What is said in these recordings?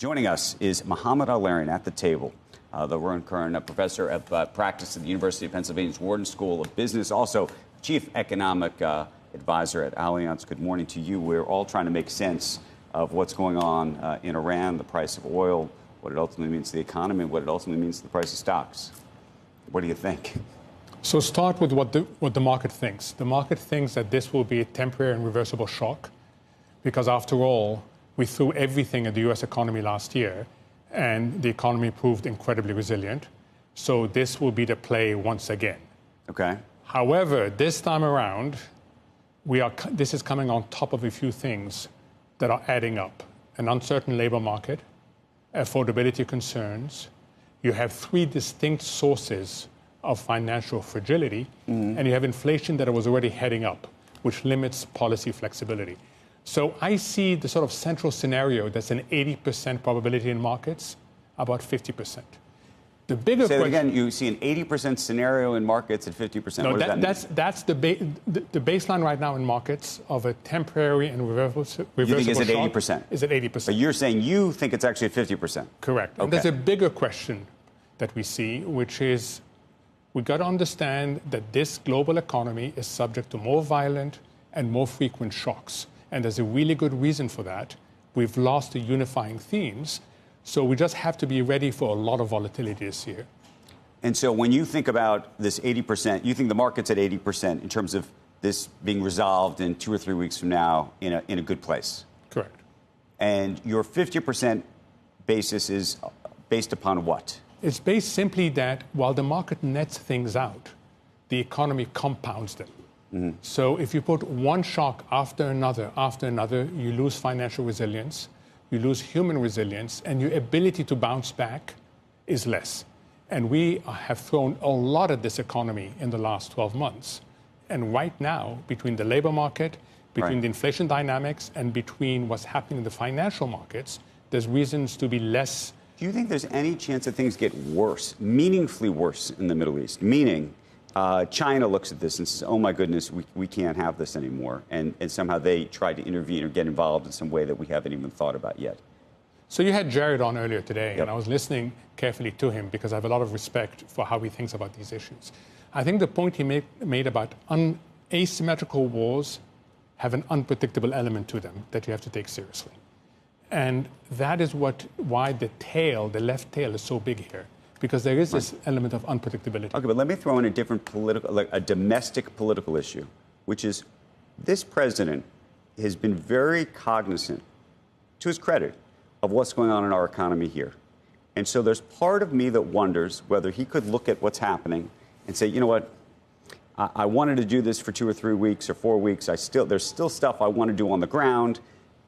Joining us is Mohamed El-Erian at the table, the Rene Kern, a professor of practice at the University of Pennsylvania's Wharton School of Business, also chief economic advisor at Allianz. Good morning to you. We're all trying to make sense of what's going on in Iran, the price of oil, what it ultimately means to the economy, and what it ultimately means to the price of stocks. What do you think? So start with what the market thinks. The market thinks that this will be a temporary and reversible shock because, after all, we threw everything at the U.S. economy last year, and the economy proved incredibly resilient. So this will be the play once again. Okay. However, this time around, this is coming on top of a few things that are adding up. An uncertain labor market, affordability concerns. You have three distinct sources of financial fragility, and you have inflation that was already heading up, which limits policy flexibility. So I see the sort of central scenario that's an 80% probability in markets, about 50%. The bigger Say that question, again, you see an 80% scenario in markets at 50%. no, what does that mean? that's the baseline right now in markets of a temporary and reversible You think it's at shock 80%? Is at 80%. But you're saying you think it's actually at 50%. Correct. Okay. And there's a bigger question that we see, which is we've got to understand that this global economy is subject to more violent and more frequent shocks. And there's a really good reason for that. We've lost the unifying themes, so we just have to be ready for a lot of volatility this year. And so when you think about this 80%, you think the market's at 80% in terms of this being resolved in 2 or 3 weeks from now in a good place. Correct. And your 50% basis is based upon what? It's based simply that while the market nets things out, the economy compounds them. So if you put one shock after another, you lose financial resilience, you lose human resilience, and your ability to bounce back is less. And we have thrown a lot at this economy in the last 12 months. And right now, between the labor market, between the inflation dynamics, and between what's happening in the financial markets, there's reasons to be less. Do you think there's any chance that things get worse, meaningfully worse in the Middle East? Meaning, China looks at this and says, oh, my goodness, we can't have this anymore. And somehow they try to intervene or get involved in some way that we haven't even thought about yet. So you had Jared on earlier today, and I was listening carefully to him because I have a lot of respect for how he thinks about these issues. I think the point he made about asymmetrical wars have an unpredictable element to them that you have to take seriously. And that is why the left tail is so big here. Because there is this element of unpredictability. Okay, but let me throw in a different a domestic political issue, which is this president has been very cognizant, to his credit, of what's going on in our economy here. And so there's part of me that wonders whether he could look at what's happening and say, you know what, I wanted to do this for 2 or 3 weeks or 4 weeks. There's still stuff I want to do on the ground.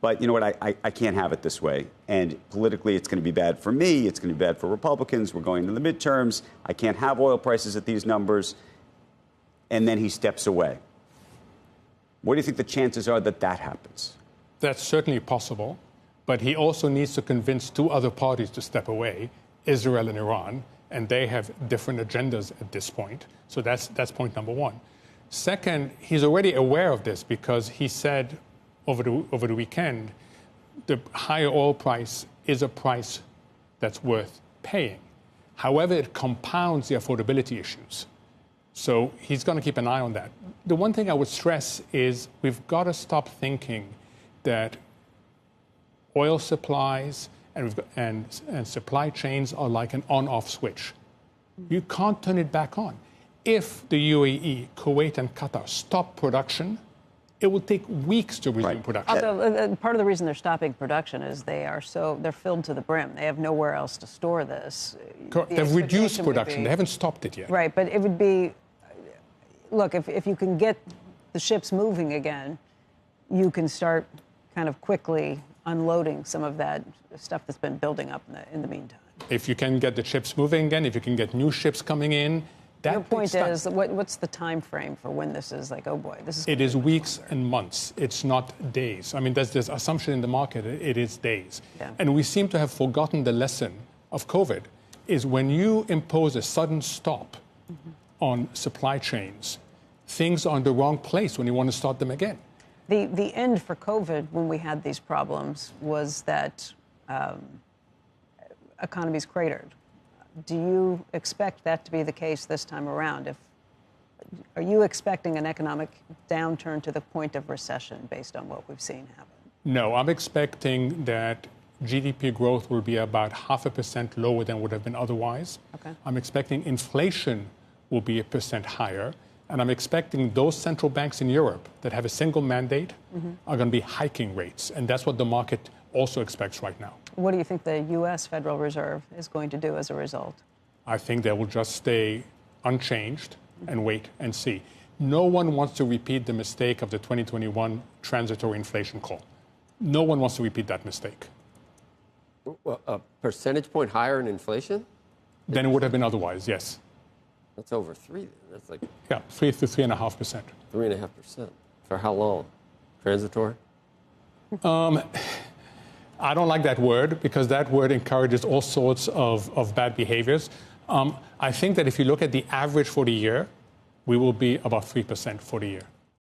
But you know what, I can't have it this way. And politically, it's going to be bad for me. It's going to be bad for Republicans. We're going into the midterms. I can't have oil prices at these numbers. And then he steps away. What do you think the chances are that that happens? That's certainly possible. But he also needs to convince 2 other parties to step away, Israel and Iran. And they have different agendas at this point. So that's point number one. Second, he's already aware of this because he said over the weekend, the higher oil price is a price that's worth paying. However, it compounds the affordability issues. So he's going to keep an eye on that. The one thing I would stress is we've got to stop thinking that oil supplies and supply chains are like an on-off switch. You can't turn it back on. If the UAE, Kuwait, and Qatar stop production, it will take weeks to resume production. Also, part of the reason they're stopping production is they're filled to the brim. They have nowhere else to store this. They've reduced production. They haven't stopped it yet. Right, but it would be, look, if you can get the ships moving again, you can start kind of quickly unloading some of that stuff that's been building up in the meantime. If you can get the ships moving again, if you can get new ships coming in, your point is, what's the time frame for when this is like, oh boy, this is... It is weeks and months. It's not days. I mean, there's this assumption in the market, it is days. Yeah. And we seem to have forgotten the lesson of COVID, is when you impose a sudden stop on supply chains, things are in the wrong place when you want to start them again. The end for COVID, when we had these problems, was that economy's cratered. Do you expect that to be the case this time around? Are you expecting an economic downturn to the point of recession based on what we've seen happen? No, I'm expecting that GDP growth will be about 0.5% lower than would have been otherwise. Okay. I'm expecting inflation will be 1% higher. And I'm expecting those central banks in Europe that have a single mandate are going to be hiking rates. And that's what the market also expects right now. What do you think the U.S. Federal Reserve is going to do as a result? I think they will just stay unchanged and wait and see. No one wants to repeat the mistake of the 2021 transitory inflation call. No one wants to repeat that mistake. Well, a percentage point higher in inflation? Than it would have been otherwise, yes. That's over 3. That's like 3 to 3.5%. 3.5%. For how long? Transitory? I don't like that word because that word encourages all sorts of bad behaviors. I think that if you look at the average for the year, we will be about 3% for the year.